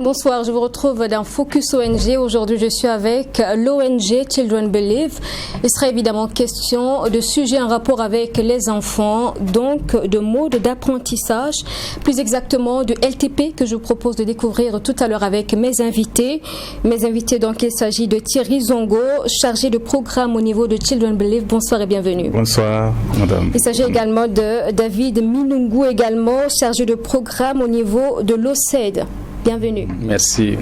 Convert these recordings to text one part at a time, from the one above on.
Bonsoir, je vous retrouve dans Focus ONG. Aujourd'hui, je suis avec l'ONG Children Believe. Il sera évidemment question de sujets en rapport avec les enfants, donc de modes d'apprentissage, plus exactement du LTP que je vous propose de découvrir tout à l'heure avec mes invités. Mes invités, donc, il s'agit de Thierry Zongo, chargé de programme au niveau de Children Believe. Bonsoir et bienvenue. Bonsoir, madame. Il s'agit également de David Minungu, également chargé de programme au niveau de l'OCED. Bienvenue. Merci.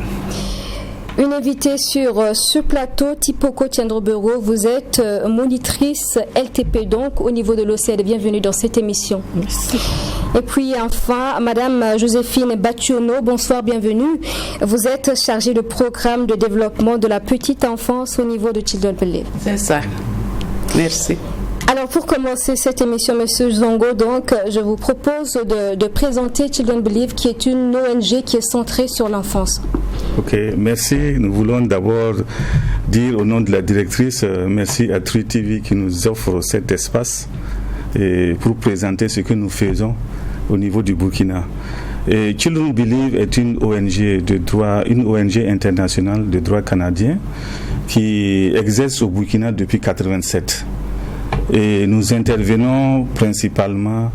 Une invitée sur ce plateau, Tipoko Tiendrobero, vous êtes monitrice LTP donc au niveau de l'OCED. Bienvenue dans cette émission. Merci. Et puis enfin, Madame Joséphine Bationo, bonsoir, bienvenue. Vous êtes chargée de programme de développement de la petite enfance au niveau de Children Believe. C'est ça. Merci. Alors pour commencer cette émission, Monsieur Zongo, donc je vous propose de présenter Children Believe, qui est une ONG qui est centrée sur l'enfance. Ok, merci. Nous voulons d'abord dire au nom de la directrice, merci à True TV qui nous offre cet espace et pour présenter ce que nous faisons au niveau du Burkina. Et Children Believe est une ONG de droit, une ONG internationale de droit canadien qui exerce au Burkina depuis 1987. Et nous intervenons principalement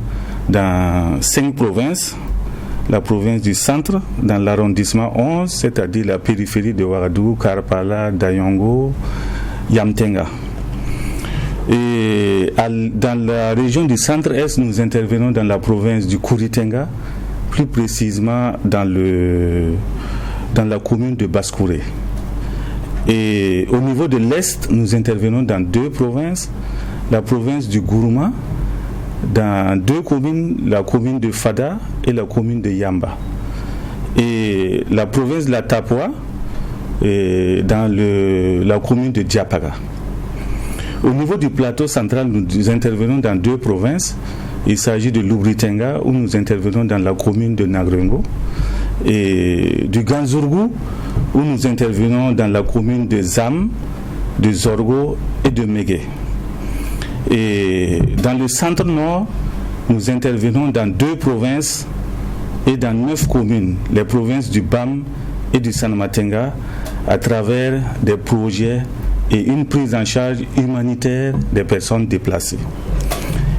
dans 5 provinces. La province du centre, dans l'arrondissement 11, c'est-à-dire la périphérie de Ouagadougou, Karpala, Dayongo, Yamtenga. Et dans la région du centre-est, nous intervenons dans la province du Kouritenga, plus précisément dans la commune de Baskouré. Et au niveau de l'est, nous intervenons dans 2 provinces. La province du Gourouma, dans 2 communes, la commune de Fada et la commune de Yamba. Et la province de la Tapua, dans la commune de Diapaga. Au niveau du plateau central, nous intervenons dans 2 provinces. Il s'agit de Loubritenga, où nous intervenons dans la commune de Nagrengo, et du Ganzourgou, où nous intervenons dans la commune de Zam, de Zorgo et de Mégué. Et dans le centre-nord, nous intervenons dans 2 provinces et dans 9 communes, les provinces du BAM et du Sanmatenga, à travers des projets et une prise en charge humanitaire des personnes déplacées.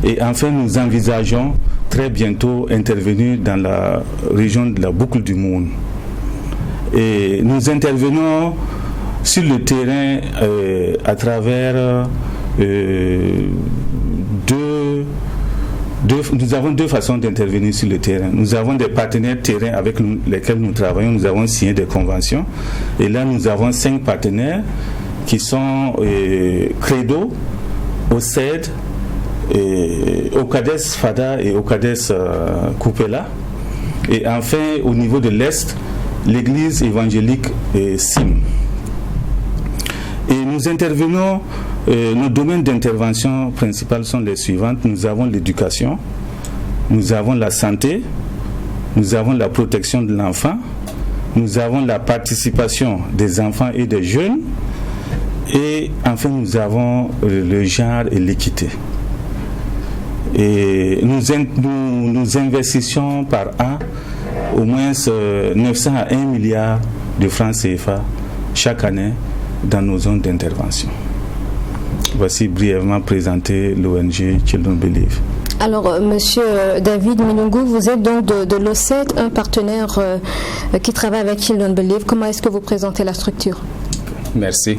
Et enfin, nous envisageons très bientôt intervenir dans la région de la boucle du Moun. Et nous intervenons sur le terrain à travers nous avons 2 façons d'intervenir sur le terrain. Nous avons des partenaires terrain avec lesquels nous travaillons. Nous avons signé des conventions. Et là, nous avons 5 partenaires qui sont Credo, OCED, Okades Fada et Okades Kupela. Et enfin, au niveau de l'Est, l'église évangélique SIM. Et nous intervenons. Nos domaines d'intervention principaux sont les suivants. Nous avons l'éducation, nous avons la santé, nous avons la protection de l'enfant, nous avons la participation des enfants et des jeunes, et enfin nous avons le genre et l'équité. Et nous investissons par an au moins 900 à 1 milliard de francs CFA chaque année dans nos zones d'intervention. Voici brièvement présenté l'ONG Children Believe. Alors, Monsieur David Minungu, vous êtes donc de l'OCED, un partenaire qui travaille avec Children Believe. Comment est-ce que vous présentez la structure? Merci.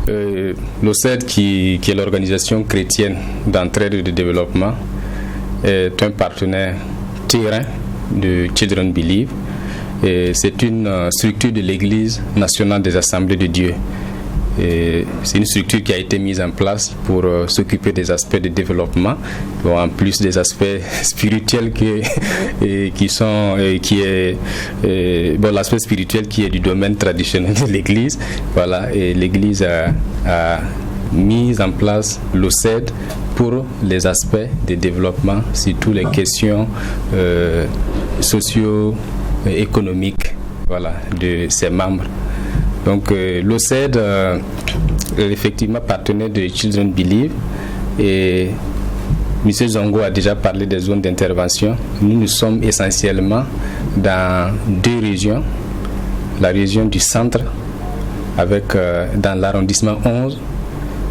L'OCED, qui est l'organisation chrétienne d'entraide et de développement, est un partenaire terrain de Children Believe. C'est une structure de l'Église nationale des Assemblées de Dieu. C'est une structure qui a été mise en place pour s'occuper des aspects de développement, en plus des aspects spirituels l'aspect spirituel qui est du domaine traditionnel de l'Église. Voilà, et l'Église a mis en place l'OCED pour les aspects de développement, surtout les questions socio-économiques, de ses membres. Donc l'OCED est effectivement partenaire de Children Believe et M. Zongo a déjà parlé des zones d'intervention. Nous sommes essentiellement dans 2 régions, la région du centre, avec dans l'arrondissement 11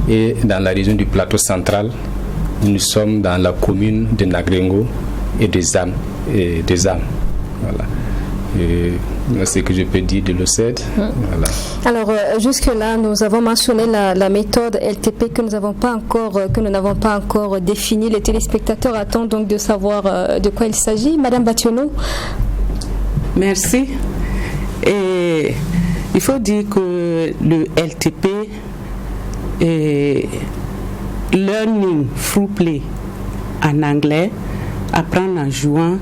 et dans la région du plateau central. Nous sommes dans la commune de Nagrengo et des Âmes. Voilà. C'est ce que je peux dire de l'OCED. Voilà. Alors jusque-là, nous avons mentionné la méthode LTP que nous n'avons pas encore définie. Les téléspectateurs attendent donc de savoir de quoi il s'agit. Madame Bationo. Merci. Et il faut dire que le LTP est Learning Through Play en anglais, apprendre en jouant,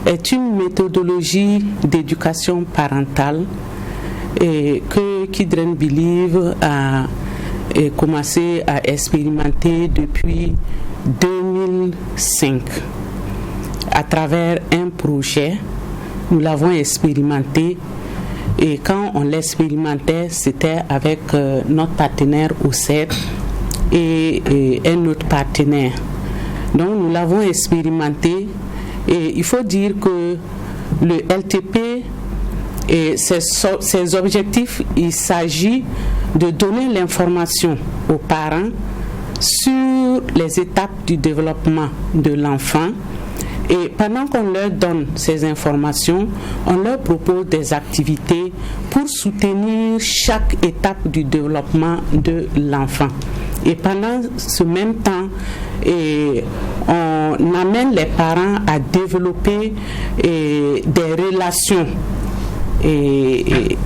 est une méthodologie d'éducation parentale que Children Believe a commencé à expérimenter depuis 2005 à travers un projet. Nous l'avons expérimenté et quand on l'expérimentait, c'était avec notre partenaire OCED et un autre partenaire. Donc nous l'avons expérimenté et il faut dire que le LTP et ses objectifs, il s'agit de donner l'information aux parents sur les étapes du développement de l'enfant. Et pendant qu'on leur donne ces informations, on leur propose des activités pour soutenir chaque étape du développement de l'enfant. Et pendant ce même temps, on amène les parents à développer des relations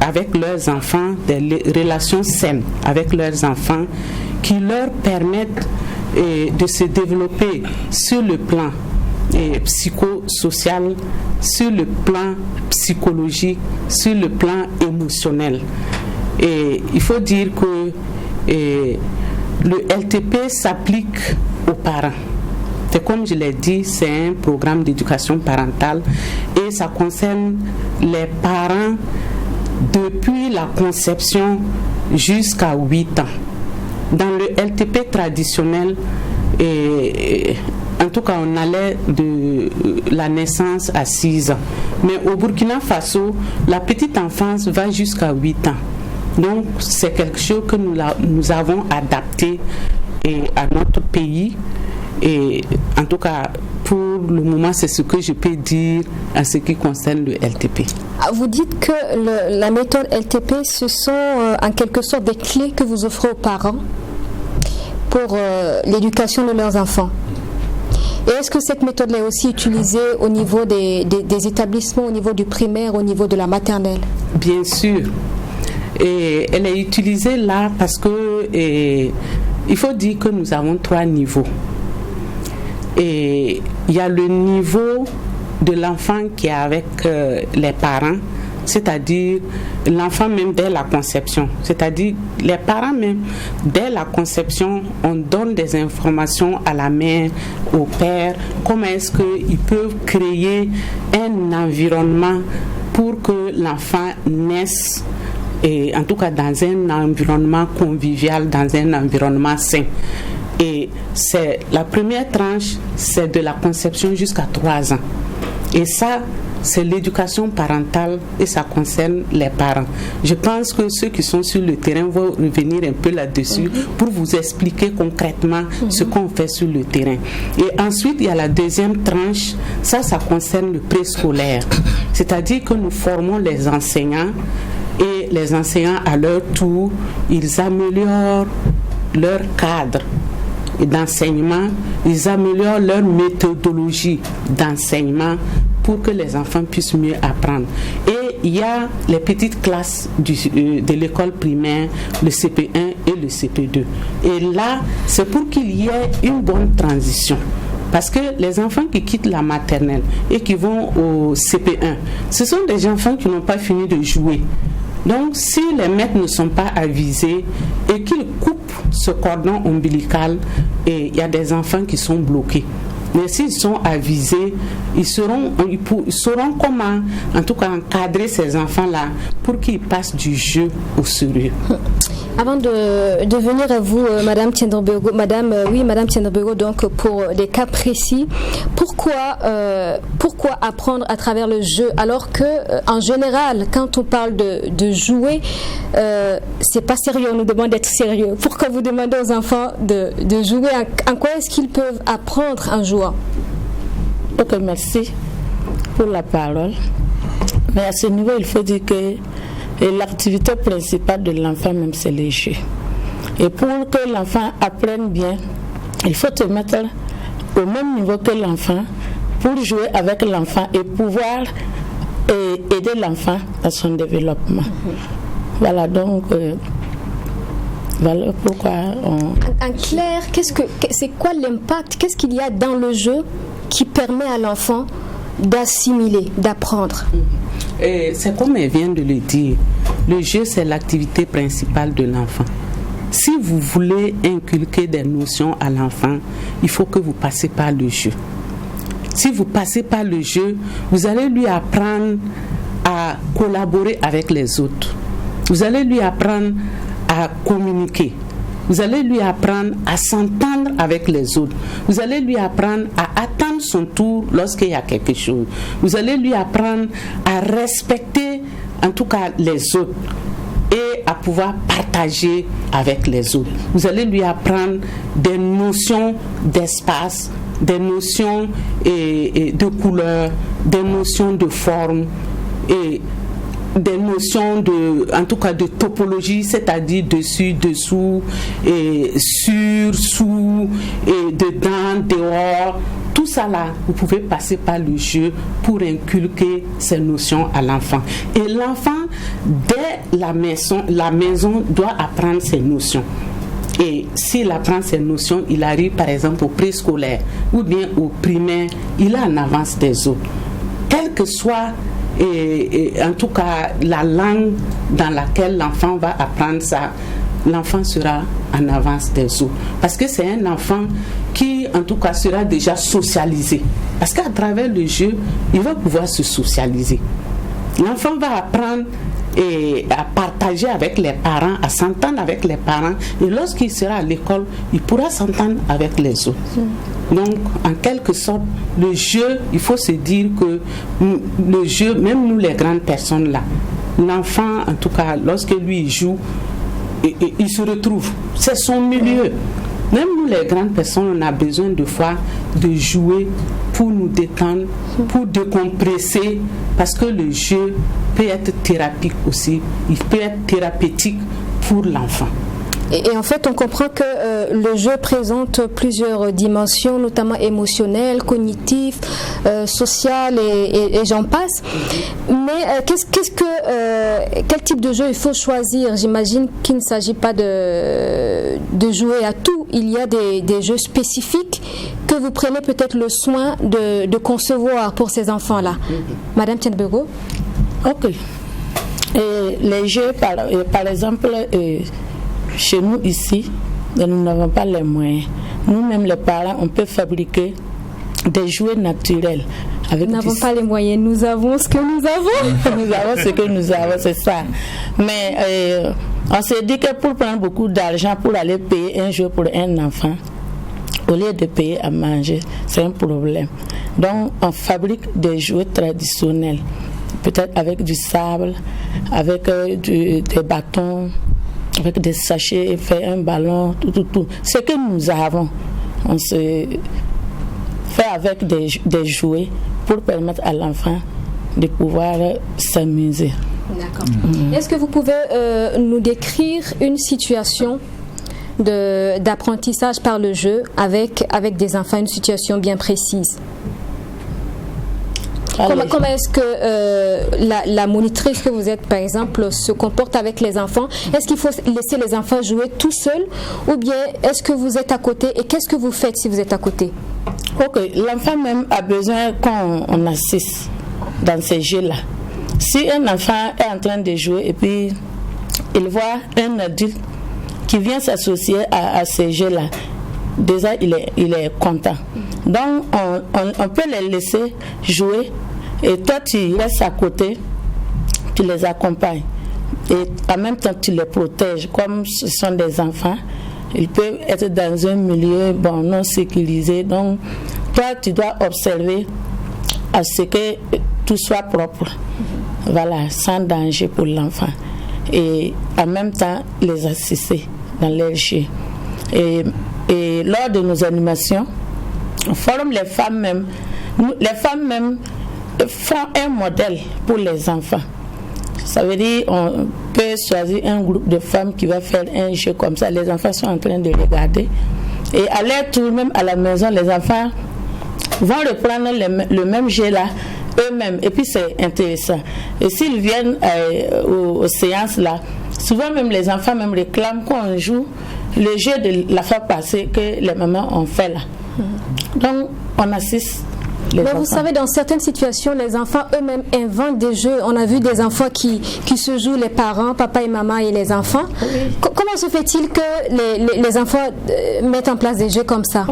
avec leurs enfants, des relations saines avec leurs enfants qui leur permettent de se développer sur le plan psychosocial, sur le plan psychologique, sur le plan émotionnel. Et il faut dire que le LTP s'applique aux parents. C'est comme je l'ai dit, c'est un programme d'éducation parentale et ça concerne les parents depuis la conception jusqu'à 8 ans. Dans le LTP traditionnel, en tout cas, on allait de la naissance à 6 ans. Mais au Burkina Faso, la petite enfance va jusqu'à 8 ans. Donc, c'est quelque chose que nous avons adapté à notre pays. Et en tout cas, pour le moment, c'est ce que je peux dire en ce qui concerne le LTP. Vous dites que la méthode LTP, ce sont en quelque sorte des clés que vous offrez aux parents pour l'éducation de leurs enfants. Et est-ce que cette méthode est aussi utilisée au niveau des établissements, au niveau du primaire, au niveau de la maternelle? Bien sûr. Et elle est utilisée là parce que il faut dire que nous avons 3 niveaux. Et il y a le niveau de l'enfant qui est avec les parents, c'est-à-dire l'enfant même dès la conception. C'est-à-dire les parents même, dès la conception, on donne des informations à la mère, au père, comment est-ce qu'ils peuvent créer un environnement pour que l'enfant naisse, et en tout cas dans un environnement convivial, dans un environnement sain. Et c'est la première tranche, c'est de la conception jusqu'à 3 ans. Et ça, c'est l'éducation parentale et ça concerne les parents. Je pense que ceux qui sont sur le terrain vont revenir un peu là-dessus pour vous expliquer concrètement ce qu'on fait sur le terrain. Et ensuite, il y a la deuxième tranche, ça concerne le préscolaire. C'est-à-dire que nous formons les enseignants et les enseignants, à leur tour, ils améliorent leur cadre d'enseignement, ils améliorent leur méthodologie d'enseignement pour que les enfants puissent mieux apprendre. Et il y a les petites classes de l'école primaire, le CP1 et le CP2. Et là, c'est pour qu'il y ait une bonne transition. Parce que les enfants qui quittent la maternelle et qui vont au CP1, ce sont des enfants qui n'ont pas fini de jouer. Donc, si les maîtres ne sont pas avisés et qu'ils coupent ce cordon ombilical, il y a des enfants qui sont bloqués. Mais s'ils sont avisés, ils sauront comment, en tout cas, encadrer ces enfants-là pour qu'ils passent du jeu au sérieux. Avant de venir à vous, Madame Tiendrebego, Madame Tiendrebego, donc pour des cas précis, pourquoi apprendre à travers le jeu alors que en général, quand on parle de jouer, c'est pas sérieux, on nous demande d'être sérieux. Pourquoi vous demandez aux enfants de jouer? En quoi est-ce qu'ils peuvent apprendre en jouant? Ok, merci pour la parole. Mais à ce niveau, il faut dire que l'activité principale de l'enfant même, c'est les jeux. Et pour que l'enfant apprenne bien, il faut te mettre au même niveau que l'enfant pour jouer avec l'enfant et pouvoir aider l'enfant dans son développement. Voilà donc voilà pourquoi En clair, c'est quoi l'impact? Qu'est-ce qu'il y a dans le jeu qui permet à l'enfant d'assimiler, d'apprendre? Et c'est comme elle vient de le dire, le jeu c'est l'activité principale de l'enfant. Si vous voulez inculquer des notions à l'enfant, il faut que vous passez par le jeu. Si vous passez par le jeu, vous allez lui apprendre à collaborer avec les autres. Vous allez lui apprendre à communiquer. Vous allez lui apprendre à s'entendre avec les autres. Vous allez lui apprendre à attendre son tour lorsqu'il y a quelque chose. Vous allez lui apprendre à respecter, en tout cas, les autres et à pouvoir partager avec les autres. Vous allez lui apprendre des notions d'espace, des notions de couleur, des notions de forme et des notions en tout cas de topologie, c'est-à-dire dessus, dessous, et sur, sous, et dedans, dehors. Tout ça là, vous pouvez passer par le jeu pour inculquer ces notions à l'enfant. Et l'enfant, dès la maison doit apprendre ces notions. Et s'il apprend ces notions, il arrive par exemple au préscolaire ou bien au primaire, il est en avance des autres. Quel que soit et en tout cas la langue dans laquelle l'enfant va apprendre ça, l'enfant sera en avance des autres. Parce que c'est un enfant qui en tout cas sera déjà socialisé. Parce qu'à travers le jeu, il va pouvoir se socialiser. L'enfant va apprendre à partager avec les parents, à s'entendre avec les parents. Et lorsqu'il sera à l'école, il pourra s'entendre avec les autres. Donc, en quelque sorte, le jeu, il faut se dire que le jeu, même nous les grandes personnes là, l'enfant, en tout cas, lorsque lui il joue, il se retrouve. C'est son milieu. Même nous les grandes personnes, on a besoin de fois de jouer pour nous détendre, pour décompresser, parce que le jeu peut être thérapeutique aussi. Il peut être thérapeutique pour l'enfant. Et en fait, on comprend que le jeu présente plusieurs dimensions, notamment émotionnelles, cognitives, sociales et j'en passe. Mais quel type de jeu il faut choisir? J'imagine qu'il ne s'agit pas de jouer à tout. Il y a des jeux spécifiques que vous prenez peut-être le soin de concevoir pour ces enfants-là. Madame Tiendrebego? Ok. Les jeux, par exemple, chez nous ici, nous n'avons pas les moyens. Nous-mêmes, les parents, on peut fabriquer des jouets naturels. Nous n'avons pas les moyens, nous avons ce que nous avons. Nous avons ce que nous avons, c'est ça. Mais on s'est dit que pour prendre beaucoup d'argent pour aller payer un jeu pour un enfant, au lieu de payer à manger, c'est un problème. Donc, on fabrique des jouets traditionnels, peut-être avec du sable, avec des bâtons, avec des sachets, faire un ballon, tout. Ce que nous avons, on se fait avec des jouets pour permettre à l'enfant de pouvoir s'amuser. D'accord. Est-ce que vous pouvez nous décrire une situation d'apprentissage par le jeu avec des enfants, une situation bien précise? Comment est-ce que la monitrice que vous êtes, par exemple, se comporte avec les enfants? Est-ce qu'il faut laisser les enfants jouer tout seuls ou bien est-ce que vous êtes à côté et qu'est-ce que vous faites si vous êtes à côté? Ok, l'enfant même a besoin qu'on assiste dans ces jeux-là. Si un enfant est en train de jouer et puis il voit un adulte qui vient s'associer à ces jeux-là, déjà il est content. Donc on peut les laisser jouer et toi tu restes à côté, tu les accompagnes. et en même temps tu les protèges. Comme ce sont des enfants, ils peuvent être dans un milieu non sécurisé. Donc, toi, tu dois observer à ce que tout soit propre. Voilà, sans danger pour l'enfant. Et en même temps, les assister dans leur jeu. Et lors de nos animations, on forme les femmes même. Les femmes même font un modèle pour les enfants. Ça veut dire on peut choisir un groupe de femmes qui va faire un jeu comme ça. Les enfants sont en train de regarder. Et à leur tour, même à la maison, les enfants vont reprendre le même jeu là eux-mêmes. Et puis c'est intéressant. Et s'ils viennent aux séances là, souvent même les enfants même réclament qu'on joue le jeu de la fois passée que les mamans ont fait là. Donc on assiste. Mais vous savez, dans certaines situations, les enfants eux-mêmes inventent des jeux. On a vu des enfants qui se jouent, les parents, papa et maman et les enfants. Oui. Comment se fait-il que les enfants mettent en place des jeux comme ça?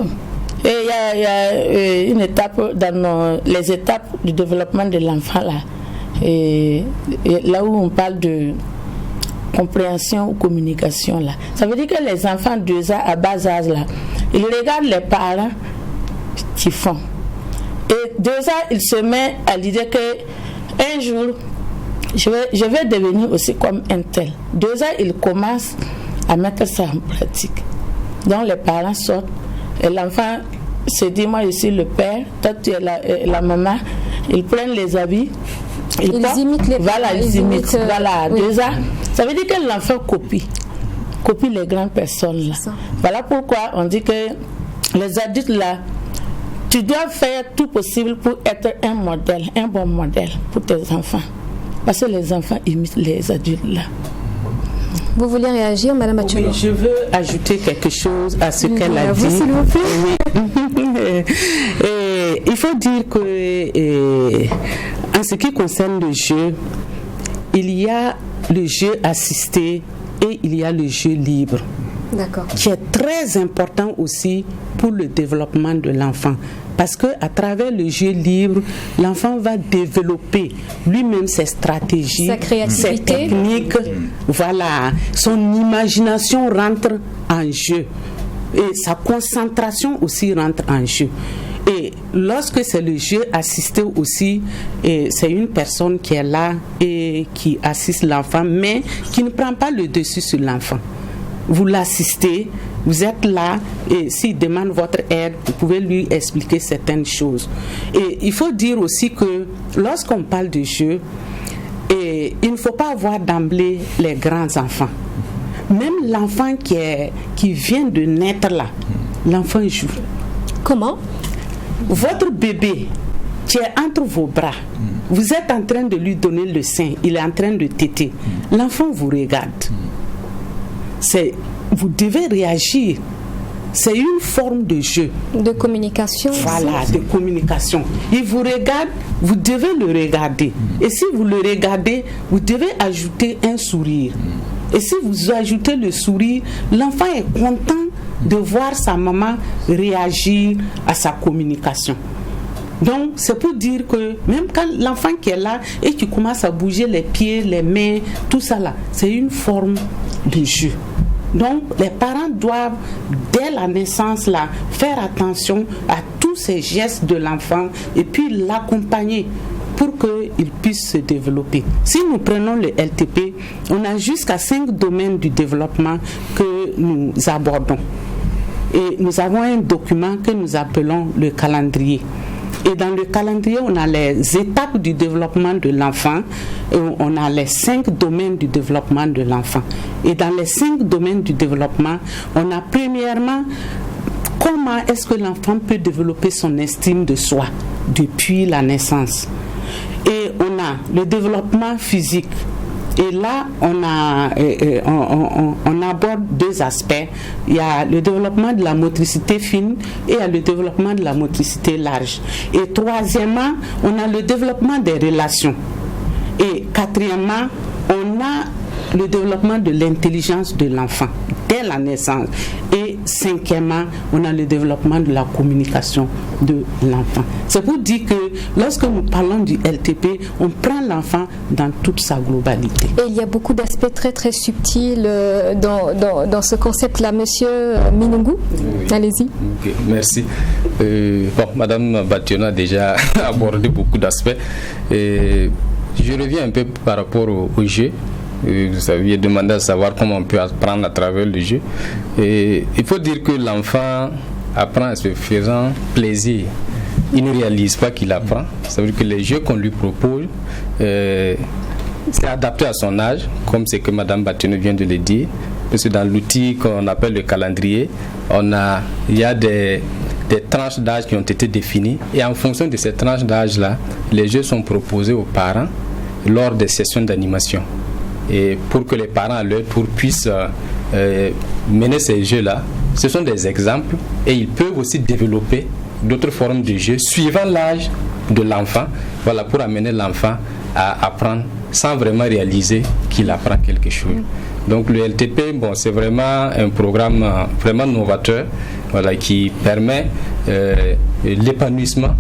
Il y a une étape dans les étapes du développement de l'enfant là. Et là où on parle de compréhension ou communication là. Ça veut dire que les enfants 2 ans à bas âge là, ils regardent les parents qui font. Et 2 ans, il se met à l'idée que un jour, je vais devenir aussi comme un tel. 2 ans, il commence à mettre ça en pratique. Donc les parents sortent et l'enfant se dit, moi je suis le père, toi tu es la maman. Ils prennent les habits. Ils imitent les parents. Voilà, ils imitent. Voilà, oui. 2 ans. Ça veut dire que l'enfant copie les grandes personnes là. Voilà pourquoi on dit que les adultes là, tu dois faire tout possible pour être un modèle, un bon modèle pour tes enfants. Parce que les enfants imitent les adultes là. Vous voulez réagir, Madame Mathieu? Oui, je veux ajouter quelque chose à ce qu'elle a dit. Vous, s'il vous plaît. Oui. Il faut dire que, en ce qui concerne le jeu, il y a le jeu assisté et il y a le jeu libre. D'accord. Qui est très important aussi pour le développement de l'enfant. Parce qu'à travers le jeu libre, l'enfant va développer lui-même ses stratégies, ses techniques. Voilà, son imagination rentre en jeu. Et sa concentration aussi rentre en jeu. Et lorsque c'est le jeu assisté aussi, c'est une personne qui est là et qui assiste l'enfant, mais qui ne prend pas le dessus sur l'enfant. Vous l'assistez, vous êtes là et s'il demande votre aide, vous pouvez lui expliquer certaines choses. Et il faut dire aussi que lorsqu'on parle de jeu, il ne faut pas avoir d'emblée les grands enfants. Même l'enfant qui vient de naître là, l'enfant joue. Comment? Votre bébé qui est entre vos bras, vous êtes en train de lui donner le sein, il est en train de téter. L'enfant vous regarde. Vous devez réagir. C'est une forme de jeu. De communication. Voilà, de communication. Il vous regarde, vous devez le regarder. Et si vous le regardez, vous devez ajouter un sourire. Et si vous ajoutez le sourire, l'enfant est content de voir sa maman réagir à sa communication. Donc, c'est pour dire que même quand l'enfant qui est là et qui commence à bouger les pieds, les mains, tout ça là, c'est une forme de jeu. Donc, les parents doivent, dès la naissance là, faire attention à tous ces gestes de l'enfant et puis l'accompagner pour qu'il puisse se développer. Si nous prenons le LTP, on a jusqu'à 5 domaines du développement que nous abordons. Et nous avons un document que nous appelons le calendrier. Et dans le calendrier, on a les étapes du développement de l'enfant et on a les 5 domaines du développement de l'enfant. Et dans les 5 domaines du développement, on a premièrement comment est-ce que l'enfant peut développer son estime de soi depuis la naissance. Et on a le développement physique. Et là, on aborde 2 aspects. Il y a le développement de la motricité fine et il y a le développement de la motricité large. Et troisièmement, on a le développement des relations. Et quatrièmement, on a le développement de l'intelligence de l'enfant dès la naissance. Et cinquièmement, on a le développement de la communication de l'enfant. C'est pour dire que lorsque nous parlons du LTP, on prend l'enfant dans toute sa globalité. Et il y a beaucoup d'aspects très très subtils dans ce concept-là. Monsieur Minungu, oui. Allez-y. Okay, merci. Madame Bationa a déjà abordé beaucoup d'aspects. Je reviens un peu par rapport au jeu. Vous aviez demandé à savoir comment on peut apprendre à travers le jeu. Et il faut dire que l'enfant apprend en se faisant plaisir. Il ne réalise pas qu'il apprend. Ça veut dire que les jeux qu'on lui propose, c'est adapté à son âge, comme c'est que Madame Bationa vient de le dire. Parce que dans l'outil qu'on appelle le calendrier, il y a des tranches d'âge qui ont été définies. Et en fonction de ces tranches d'âge-là, les jeux sont proposés aux parents lors des sessions d'animation. Et pour que les parents à leur tour puissent mener ces jeux-là, ce sont des exemples et ils peuvent aussi développer d'autres formes de jeux suivant l'âge de l'enfant, voilà, pour amener l'enfant à apprendre sans vraiment réaliser qu'il apprend quelque chose. Donc le LTP, c'est vraiment un programme vraiment novateur, voilà, qui permet l'épanouissement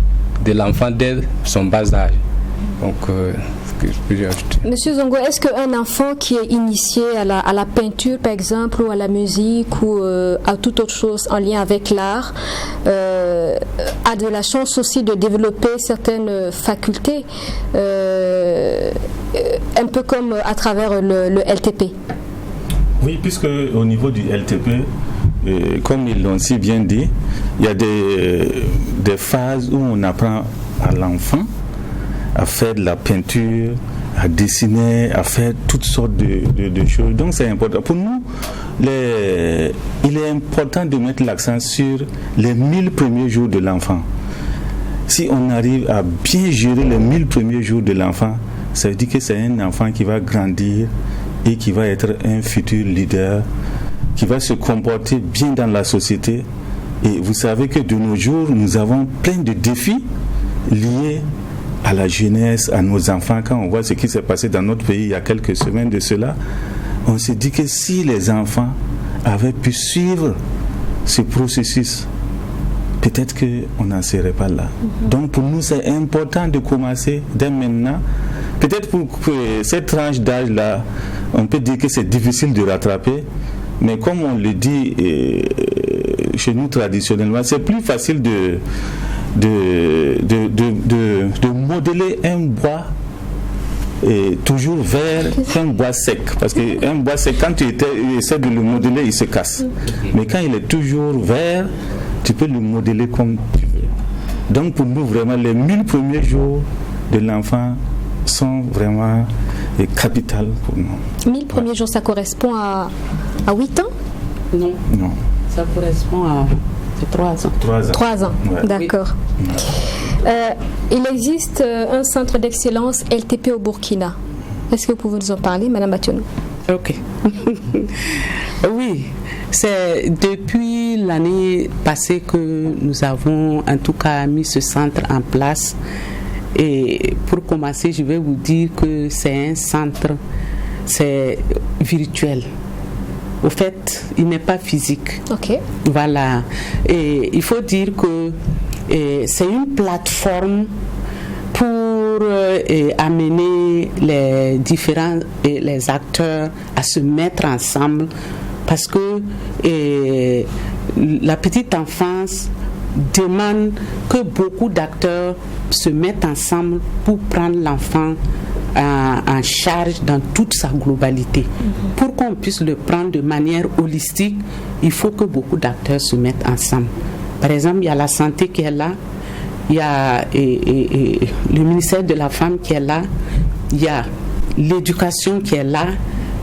de l'enfant dès son bas âge. Donc, Monsieur Zongo, est-ce qu'un enfant qui est initié à la peinture, par exemple, ou à la musique, ou à toute autre chose en lien avec l'art, a de la chance aussi de développer certaines facultés, un peu comme à travers le LTP? Oui, puisque au niveau du LTP, comme ils l'ont si bien dit, il y a des phases où on apprend à l'enfant à faire de la peinture, à dessiner, à faire toutes sortes de choses. Donc c'est important. Pour nous, il est important de mettre l'accent sur les 1000 premiers jours de l'enfant. Si on arrive à bien gérer les 1000 premiers jours de l'enfant, ça veut dire que c'est un enfant qui va grandir et qui va être un futur leader, qui va se comporter bien dans la société. Et vous savez que de nos jours, nous avons plein de défis liés à la jeunesse, à nos enfants. Quand on voit ce qui s'est passé dans notre pays il y a quelques semaines de cela, on se dit que si les enfants avaient pu suivre ce processus, peut-être qu'on n'en serait pas là. Donc pour nous, c'est important de commencer dès maintenant. Peut-être pour cette tranche d'âge-là, on peut dire que c'est difficile de rattraper, mais comme on le dit chez nous traditionnellement, c'est plus facile de modeler un bois toujours vert qu'un bois sec, parce qu'un bois sec, quand tu essaies de le modeler, il se casse, mais quand il est toujours vert, tu peux le modeler comme tu veux. Donc pour nous, vraiment, les 1000 premiers jours de l'enfant sont vraiment capitales pour nous. 1000 premiers jours, ça correspond à 8 ans? Non. Ça correspond à 3 ans. 3 ans, ouais. D'accord. Oui. Il existe un centre d'excellence LTP au Burkina. Est-ce que vous pouvez nous en parler, Madame Bationa? Ok. Oui, c'est depuis l'année passée que nous avons en tout cas mis ce centre en place. Et pour commencer, je vais vous dire que c'est un centre, c'est virtuel. Au fait, il n'est pas physique. Ok. Voilà. Et il faut dire que c'est une plateforme pour amener les différents les acteurs à se mettre ensemble, parce que la petite enfance demande que beaucoup d'acteurs se mettent ensemble pour prendre l'enfant en charge dans toute sa globalité. Pour qu'on puisse le prendre de manière holistique, il faut que beaucoup d'acteurs se mettent ensemble. Par exemple, il y a la santé qui est là, il y a le ministère de la Femme qui est là, il y a l'éducation qui est là.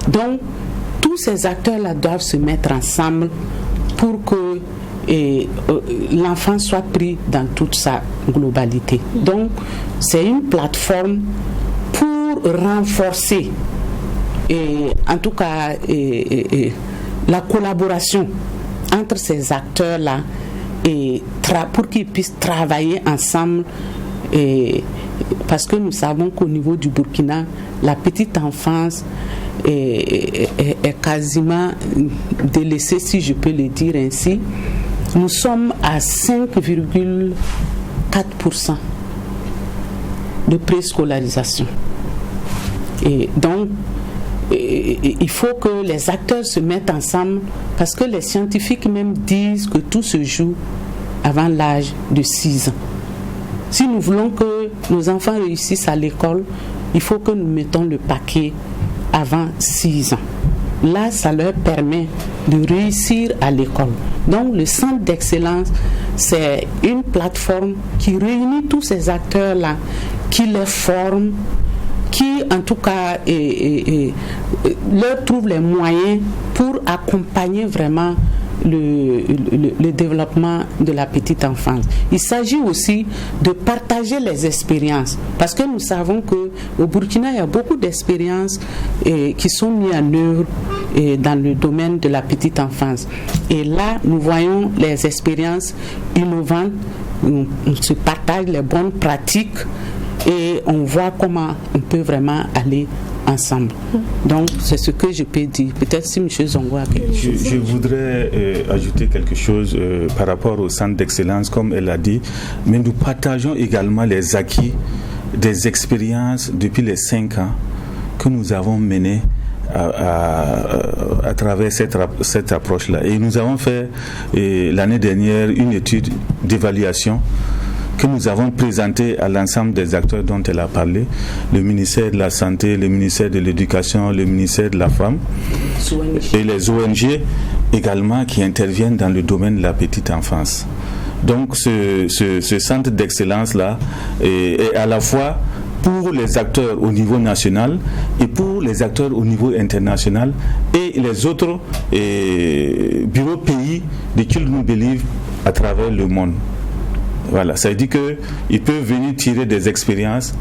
Donc, tous ces acteurs-là doivent se mettre ensemble pour que l'enfant soit pris dans toute sa globalité. Donc, c'est une plateforme pour renforcer, en tout cas, la collaboration entre ces acteurs-là, pour qu'ils puissent travailler ensemble, parce que nous savons qu'au niveau du Burkina, la petite enfance est quasiment délaissée, si je peux le dire ainsi. Nous sommes à 5,4% de préscolarisation. Et donc, il faut que les acteurs se mettent ensemble, parce que les scientifiques même disent que tout se joue avant l'âge de 6 ans. Si nous voulons que nos enfants réussissent à l'école, il faut que nous mettons le paquet avant 6 ans. Là, ça leur permet de réussir à l'école. Donc, le centre d'excellence, c'est une plateforme qui réunit tous ces acteurs-là, qui les forme, qui, en tout cas, leur trouve les moyens pour accompagner vraiment le développement de la petite enfance. Il s'agit aussi de partager les expériences, parce que nous savons qu'au Burkina, il y a beaucoup d'expériences qui sont mises en œuvre dans le domaine de la petite enfance. Et là, nous voyons les expériences innovantes, on se partage les bonnes pratiques et on voit comment on peut vraiment aller ensemble. Donc, c'est ce que je peux dire. Peut-être si M. Zongo a quelque chose. Je voudrais ajouter quelque chose par rapport au centre d'excellence, comme elle a dit, mais nous partageons également les acquis des expériences depuis les 5 ans que nous avons menées à travers cette approche-là. Et nous avons fait l'année dernière une étude d'évaluation que nous avons présenté à l'ensemble des acteurs dont elle a parlé, le ministère de la Santé, le ministère de l'Éducation, le ministère de la Femme et les ONG également qui interviennent dans le domaine de la petite enfance. Donc ce centre d'excellence-là est à la fois pour les acteurs au niveau national et pour les acteurs au niveau international et les autres bureaux pays de Children Believe à travers le monde. Voilà, ça veut dire qu'ils peuvent venir tirer des expériences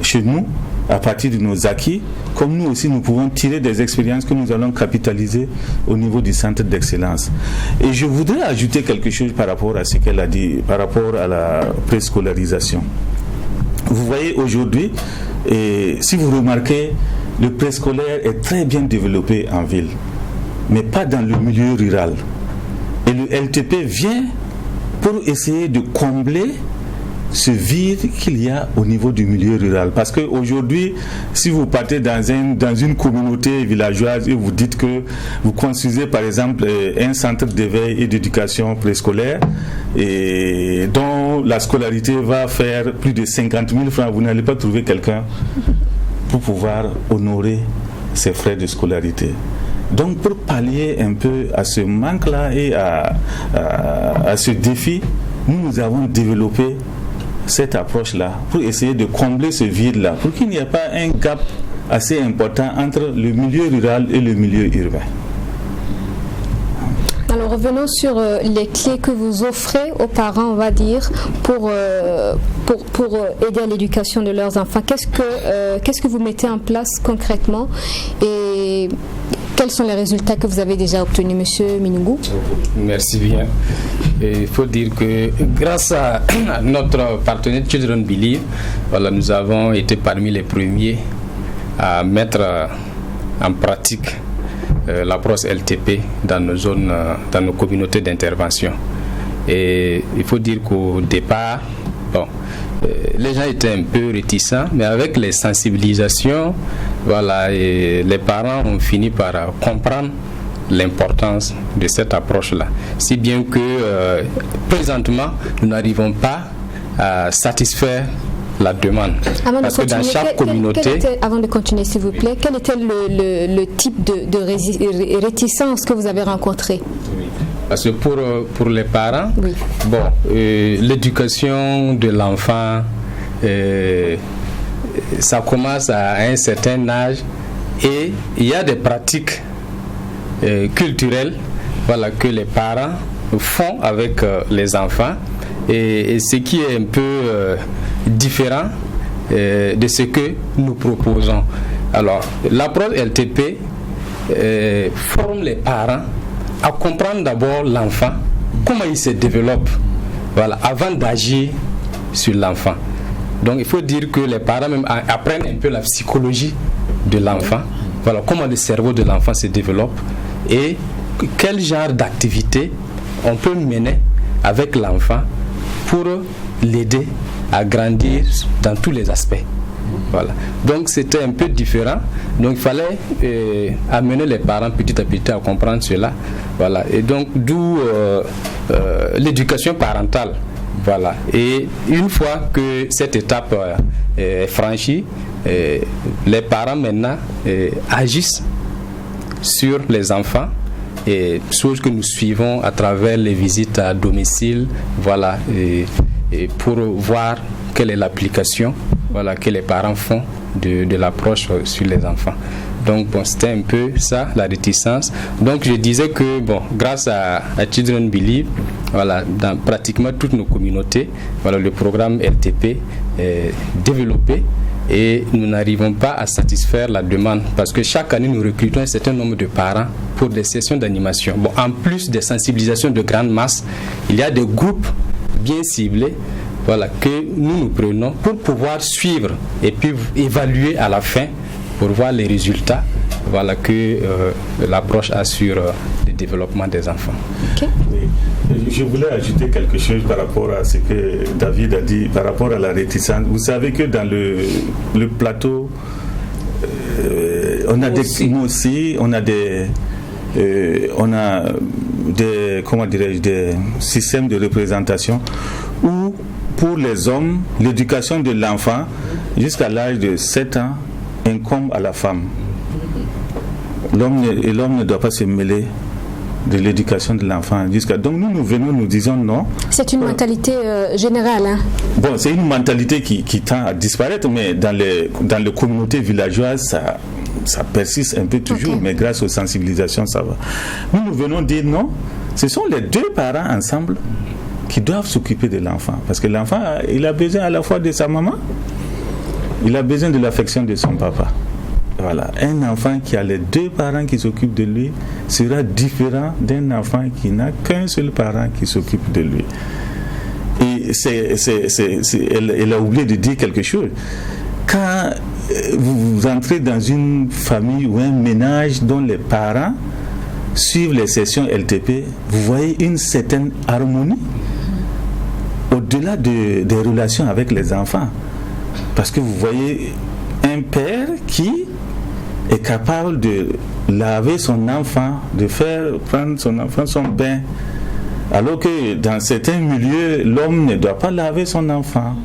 chez nous à partir de nos acquis, comme nous aussi nous pouvons tirer des expériences que nous allons capitaliser au niveau du centre d'excellence. Et je voudrais ajouter quelque chose par rapport à ce qu'elle a dit, par rapport à la préscolarisation. Vous voyez aujourd'hui, si vous remarquez, le préscolaire est très bien développé en ville, mais pas dans le milieu rural. Et le LTP vient pour essayer de combler ce vide qu'il y a au niveau du milieu rural. Parce qu'aujourd'hui, si vous partez dans une communauté villageoise et vous dites que vous construisez par exemple un centre d'éveil et d'éducation préscolaire et dont la scolarité va faire plus de 50 000 francs, vous n'allez pas trouver quelqu'un pour pouvoir honorer ses frais de scolarité. Donc pour pallier un peu à ce manque-là et à ce défi, nous avons développé cette approche-là pour essayer de combler ce vide-là, pour qu'il n'y ait pas un gap assez important entre le milieu rural et le milieu urbain. Alors revenons sur les clés que vous offrez aux parents, on va dire, pour aider à l'éducation de leurs enfants. Qu'est-ce que vous mettez en place concrètement et quels sont les résultats que vous avez déjà obtenus, M. Minungou? Merci bien. Il faut dire que grâce à notre partenaire Children Believe, voilà, nous avons été parmi les premiers à mettre en pratique l'approche LTP dans nos zones, dans nos communautés d'intervention. Et il faut dire qu'au départ, les gens étaient un peu réticents, mais avec les sensibilisations, voilà, et les parents ont fini par comprendre l'importance de cette approche-là. Si bien que présentement, nous n'arrivons pas à satisfaire la demande. Parce que dans chaque communauté... Avant de continuer, s'il vous plaît, quel était le type de réticence que vous avez rencontré? Parce que pour les parents, oui. L'éducation de l'enfant, ça commence à un certain âge et il y a des pratiques culturelles, voilà, que les parents font avec les enfants et ce qui est un peu différent de ce que nous proposons. Alors, l'approche LTP forme les parents à comprendre d'abord l'enfant, comment il se développe, voilà, avant d'agir sur l'enfant. Donc il faut dire que les parents même apprennent un peu la psychologie de l'enfant, voilà, comment le cerveau de l'enfant se développe et quel genre d'activité on peut mener avec l'enfant pour l'aider à grandir dans tous les aspects. Voilà. Donc c'était un peu différent. Donc il fallait amener les parents petit à petit à comprendre cela. Voilà. Et donc d'où l'éducation parentale. Voilà. Et une fois que cette étape est franchie, les parents maintenant agissent sur les enfants. Et chose que nous suivons à travers les visites à domicile, voilà, et pour voir quelle est l'application, voilà, que les parents font de l'approche sur les enfants. Donc bon, c'était un peu ça la réticence. Donc je disais que bon, grâce à Children Believe, voilà, dans pratiquement toutes nos communautés, voilà, le programme RTP est développé. Et nous n'arrivons pas à satisfaire la demande parce que chaque année nous recrutons un certain nombre de parents pour des sessions d'animation. Bon, en plus des sensibilisations de grande masse, il y a des groupes bien ciblés, voilà, que nous prenons pour pouvoir suivre et puis évaluer à la fin pour voir les résultats, voilà, que l'approche a sur le développement des enfants. Okay. Oui. Je voulais ajouter quelque chose par rapport à ce que David a dit, par rapport à la réticence. Vous savez que dans le plateau, on a des systèmes de représentation où, pour les hommes, l'éducation de l'enfant jusqu'à l'âge de 7 ans incombe à la femme. L'homme ne doit pas se mêler de l'éducation de l'enfant donc nous venons, nous disons non. C'est une mentalité générale, hein? Bon, c'est une mentalité qui tend à disparaître, mais dans les communautés villageoises ça persiste un peu toujours, okay. Mais grâce aux sensibilisations ça va. Nous venons dire non, ce sont les deux parents ensemble qui doivent s'occuper de l'enfant, parce que l'enfant il a besoin à la fois de sa maman, il a besoin de l'affection de son papa. Voilà, un enfant qui a les deux parents qui s'occupent de lui sera différent d'un enfant qui n'a qu'un seul parent qui s'occupe de lui. Et elle a oublié de dire quelque chose. Quand vous entrez dans une famille ou un ménage dont les parents suivent les sessions LTP, vous voyez une certaine harmonie au-delà des relations avec les enfants. Parce que vous voyez un père qui est capable de laver son enfant, de faire prendre son enfant son bain, alors que dans certains milieux, l'homme ne doit pas laver son enfant.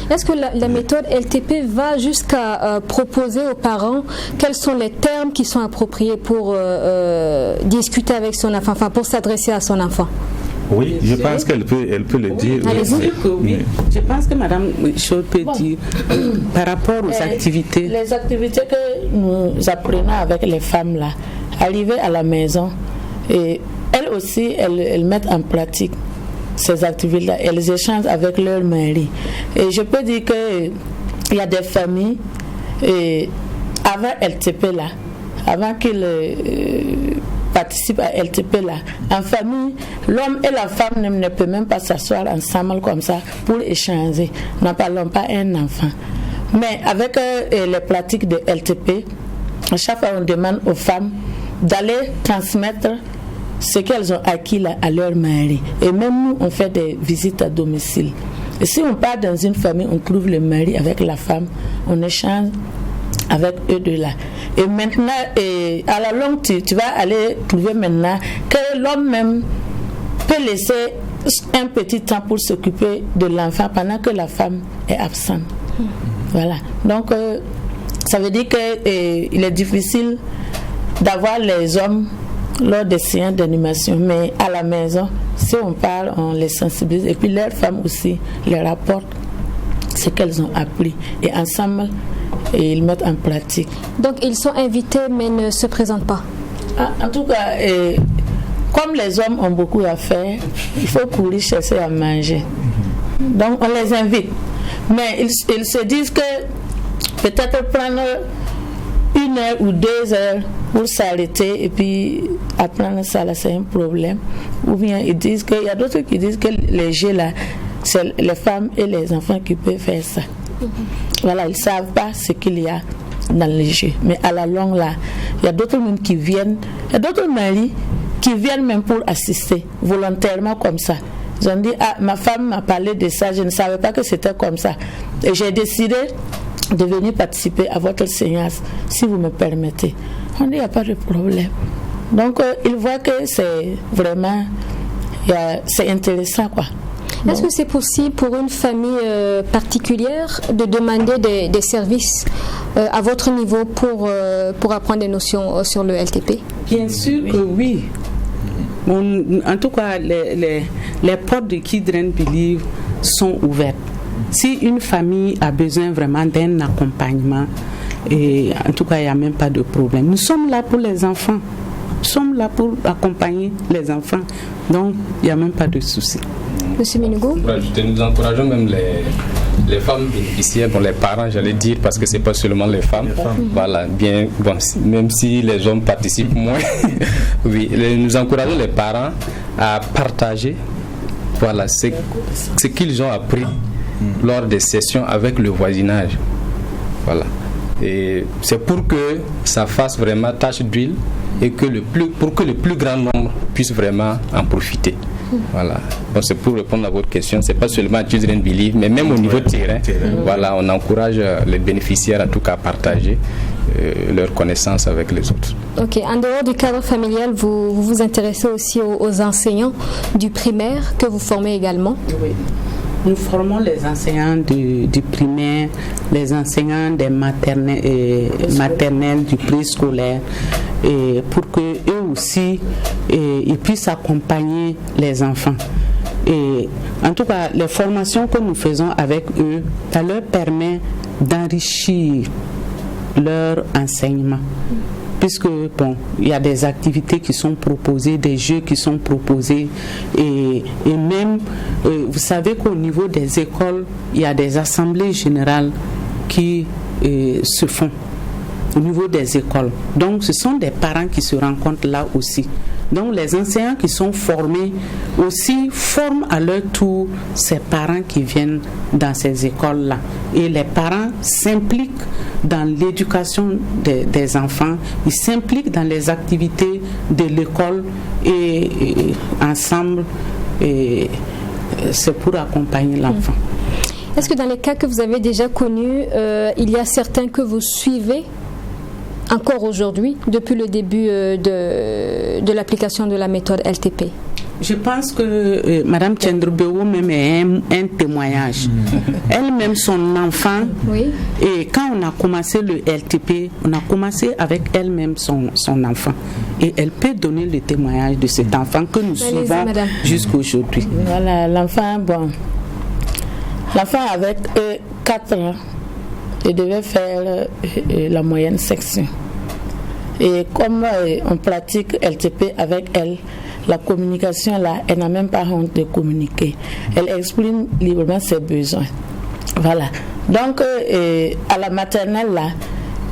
Est-ce que la méthode LTP va jusqu'à proposer aux parents quels sont les termes qui sont appropriés pour discuter avec son enfant, enfin pour s'adresser à son enfant? Oui, je pense qu'elle peut le dire. Oui. Je pense que Madame Chaud peut dire par rapport aux activités. Les activités que nous apprenons avec les femmes là, arrivées à la maison, et elles aussi, elles mettent en pratique ces activités-là. Elles échangent avec leur mari. Et je peux dire qu'il y a des familles, avant LTP là, avant qu'ils participent à LTP là, en famille, l'homme et la femme ne peuvent même pas s'asseoir ensemble comme ça pour échanger. N'en parlons pas un enfant. Mais avec les pratiques de LTP, à chaque fois on demande aux femmes d'aller transmettre ce qu'elles ont acquis là à leur mari. Et même nous, on fait des visites à domicile. Et si on part dans une famille, on trouve le mari avec la femme, on échange avec eux deux là. Et maintenant, à la longue, tu vas aller trouver maintenant que l'homme même peut laisser un petit temps pour s'occuper de l'enfant pendant que la femme est absente. Voilà. Donc, ça veut dire qu'il est difficile d'avoir les hommes lors des séances d'animation, mais à la maison, si on parle, on les sensibilise. Et puis leurs femmes aussi les rapportent ce qu'elles ont appris. Et ensemble, et ils mettent en pratique. Donc ils sont invités mais ne se présentent pas. En tout cas, comme les hommes ont beaucoup à faire, il faut courir chercher à manger. Donc on les invite. Mais ils se disent que peut-être prendre 1 heure ou 2 heures pour s'arrêter et puis apprendre ça là, c'est un problème. Ou bien ils disent qu'il y a d'autres qui disent que les jeux là, c'est les femmes et les enfants qui peuvent faire ça. Voilà, ils ne savent pas ce qu'il y a dans les jeux. Mais à la longue, là, il y a d'autres même qui viennent, il y a d'autres maris qui viennent même pour assister, volontairement comme ça. Ils ont dit, ma femme m'a parlé de ça, je ne savais pas que c'était comme ça. Et j'ai décidé de venir participer à votre séance, si vous me permettez. On dit, il n'y a pas de problème. Donc, ils voient que c'est vraiment, c'est intéressant, quoi. Est-ce que c'est possible pour une famille particulière de demander des services à votre niveau pour apprendre des notions sur le LTP? Bien sûr que oui. En tout cas, les portes de Children Believe sont ouvertes. Si une famille a besoin vraiment d'un accompagnement, et en tout cas, il n'y a même pas de problème. Nous sommes là pour les enfants. Nous sommes là pour accompagner les enfants. Donc, il n'y a même pas de souci. Monsieur Minugo? Nous encourageons même les femmes bénéficiaires, les parents, j'allais dire, parce que ce n'est pas seulement les femmes. Voilà, bien, bon, même si les hommes participent moins, oui, nous encourageons les parents à partager ce qu'ils ont appris lors des sessions avec le voisinage. Voilà. Et c'est pour que ça fasse vraiment tache d'huile et pour que le plus grand nombre puisse vraiment en profiter. Voilà. Donc c'est pour répondre à votre question, c'est pas seulement Children Believe, mais même au niveau de terrain. Voilà, on encourage les bénéficiaires en tout cas à partager leurs connaissances avec les autres. Ok, en dehors du cadre familial, vous vous intéressez aussi aux enseignants du primaire que vous formez également? Oui. Nous formons les enseignants du primaire, les enseignants des maternelles, du préscolaire, pour qu'eux aussi ils puissent accompagner les enfants. Et en tout cas, les formations que nous faisons avec eux, ça leur permet d'enrichir leur enseignement. Puisque, bon, il y a des activités qui sont proposées, des jeux qui sont proposés, et même, vous savez qu'au niveau des écoles, il y a des assemblées générales qui se font au niveau des écoles. Donc, ce sont des parents qui se rencontrent là aussi. Donc, les enseignants qui sont formés aussi forment à leur tour ces parents qui viennent dans ces écoles-là. Et les parents s'impliquent dans l'éducation des enfants, ils s'impliquent dans les activités de l'école et ensemble, c'est pour accompagner l'enfant. Est-ce que dans les cas que vous avez déjà connus, il y a certains que vous suivez encore aujourd'hui, depuis le début de l'application de la méthode LTP? Je pense que Mme Tchendrbewo même est un témoignage. Elle-même, son enfant, oui. Et quand on a commencé le LTP, on a commencé avec elle-même son enfant. Et elle peut donner le témoignage de cet enfant que nous suivons jusqu'à aujourd'hui. Voilà, l'enfant, bon. L'enfant avec 4 ans, il devait faire la moyenne section. Et comme on pratique LTP avec elle, la communication là, elle n'a même pas honte de communiquer. Elle exprime librement ses besoins. Voilà. Donc, à la maternelle là,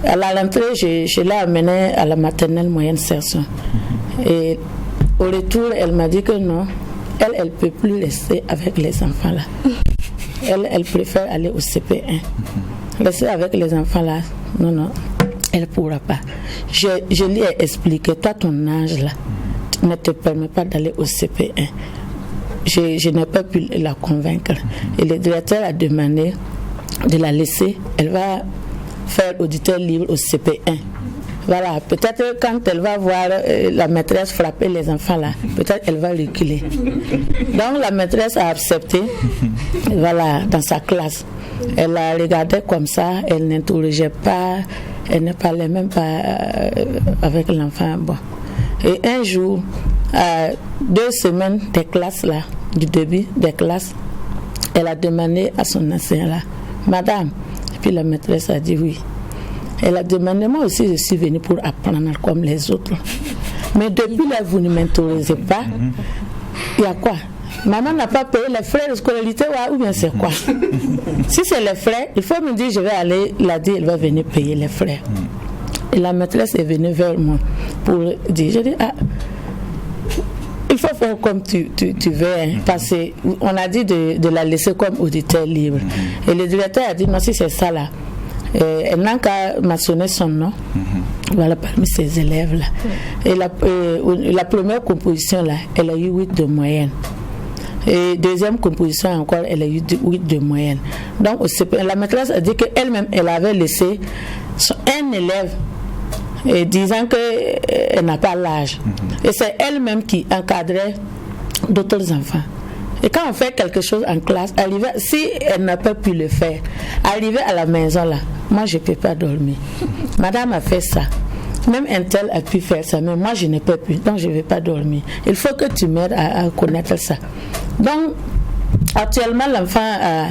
à la rentrée, je l'ai amenée à la maternelle moyenne section. Et au retour, elle m'a dit que non, elle ne peut plus rester avec les enfants là. Elle préfère aller au CP1. Rester avec les enfants là, non, elle ne pourra pas. Je lui ai expliqué, toi ton âge là ne te permet pas d'aller au CP1. Je n'ai pas pu la convaincre. Et le directeur a demandé de la laisser. Elle va faire auditeur libre au CP1. Voilà, peut-être quand elle va voir la maîtresse frapper les enfants là, peut-être elle va reculer. Donc la maîtresse a accepté, voilà, dans sa classe. Elle la regardait comme ça, elle n'interrogeait pas, elle ne parlait même pas avec l'enfant. Bon. Et un jour, 2 semaines des classes là, du début des classes, elle a demandé à son enseignant là, Madame, et puis la maîtresse a dit oui. Elle a demandé, moi aussi je suis venue pour apprendre comme les autres. Mais depuis là, vous ne m'interrogez pas. Il y a quoi? Maman n'a pas payé les frais de scolarité ou bien c'est quoi? Si c'est les frais, il faut me dire, je vais aller, il a dit, elle va venir payer les frais. Et la maîtresse est venue vers moi pour dire, je dis, faut faire comme tu veux, hein, parce qu'on a dit de la laisser comme auditeur libre. Et le directeur a dit non, si c'est ça là, elle n'a qu'à mentionner son nom. Voilà, parmi ses élèves là. Et la première composition là, elle a eu 8 de moyenne. Et deuxième composition encore, elle a eu 8 de moyenne. Donc la maîtresse a dit qu'elle-même, elle avait laissé un élève disant qu'elle n'a pas l'âge. Et c'est elle-même qui encadrait d'autres enfants. Et quand on fait quelque chose en classe, si elle n'a pas pu le faire, arriver à la maison là, moi je ne peux pas dormir. Madame a fait ça. Même un tel a pu faire ça, mais moi je n'ai pas pu, donc je ne vais pas dormir. Il faut que tu m'aides à connaître ça. Donc, actuellement, l'enfant a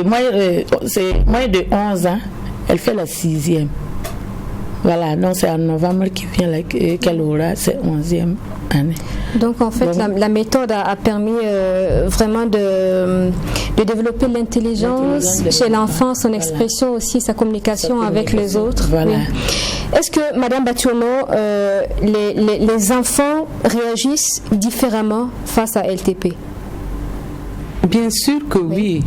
moins de 11 ans, elle fait la 6e. Voilà, donc c'est en novembre qui vient qu'elle aura ses 11e année. Donc en fait, la méthode a permis vraiment de développer l'intelligence chez l'enfant, son expression aussi, sa communication avec les autres. Voilà. Oui. Est-ce que, Madame Batuono, les enfants réagissent différemment face à LTP? Bien sûr que oui.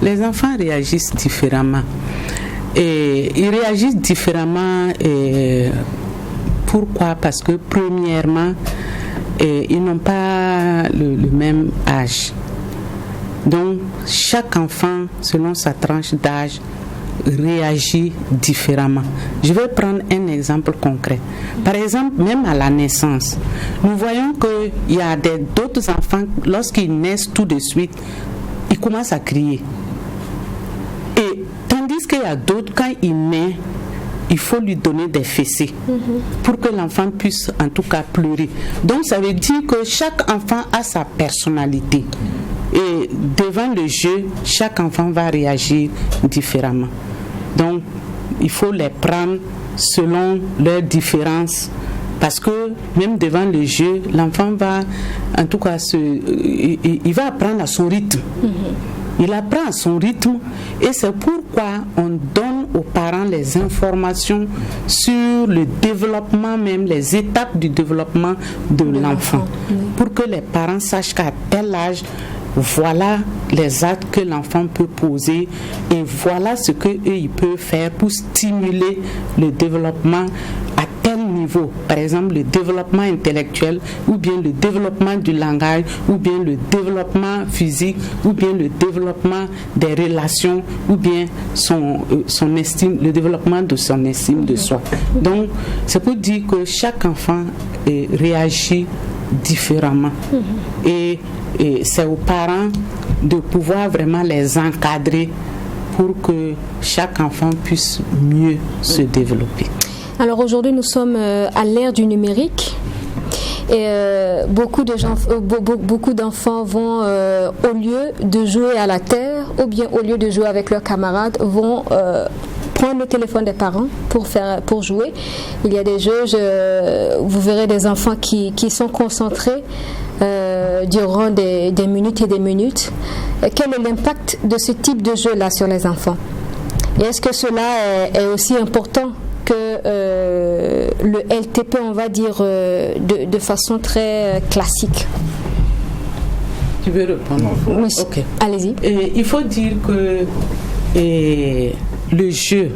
Les enfants réagissent différemment. Et ils réagissent différemment. Pourquoi? Parce que premièrement, ils n'ont pas le même âge. Donc, chaque enfant, selon sa tranche d'âge, réagit différemment. Je vais prendre un exemple concret. Par exemple, même à la naissance, nous voyons qu'il y a d'autres enfants, lorsqu'ils naissent tout de suite, ils commencent à crier. Et tandis qu'il y a d'autres, quand il naît, il faut lui donner des fessées pour que l'enfant puisse en tout cas pleurer. Donc ça veut dire que chaque enfant a sa personnalité. Et devant le jeu, chaque enfant va réagir différemment. Donc il faut les prendre selon leurs différences. Parce que même devant le jeu, l'enfant va en tout cas il va apprendre à son rythme. Il apprend à son rythme et c'est pourquoi on donne aux parents les informations sur le développement, même les étapes du développement de l'enfant. Pour que les parents sachent qu'à tel âge, voilà les actes que l'enfant peut poser et voilà ce qu'ils peuvent faire pour stimuler le développement à tel niveau. Par exemple, le développement intellectuel ou bien le développement du langage ou bien le développement physique ou bien le développement des relations ou bien son estime, le développement de son estime de soi. Donc, c'est pour dire que chaque enfant réagit différemment. Et c'est aux parents de pouvoir vraiment les encadrer pour que chaque enfant puisse mieux se développer. Alors aujourd'hui, nous sommes à l'ère du numérique et beaucoup d'enfants vont, au lieu de jouer à la terre ou bien au lieu de jouer avec leurs camarades, vont prendre le téléphone des parents pour jouer. Il y a des jeux, vous verrez des enfants qui sont concentrés durant des minutes et des minutes. Quel est l'impact de ce type de jeu-là sur les enfants? Et est-ce que cela est aussi important que le LTP, on va dire, de façon très classique? Tu veux répondre? Oui, okay. Allez-y. Il faut dire que le jeu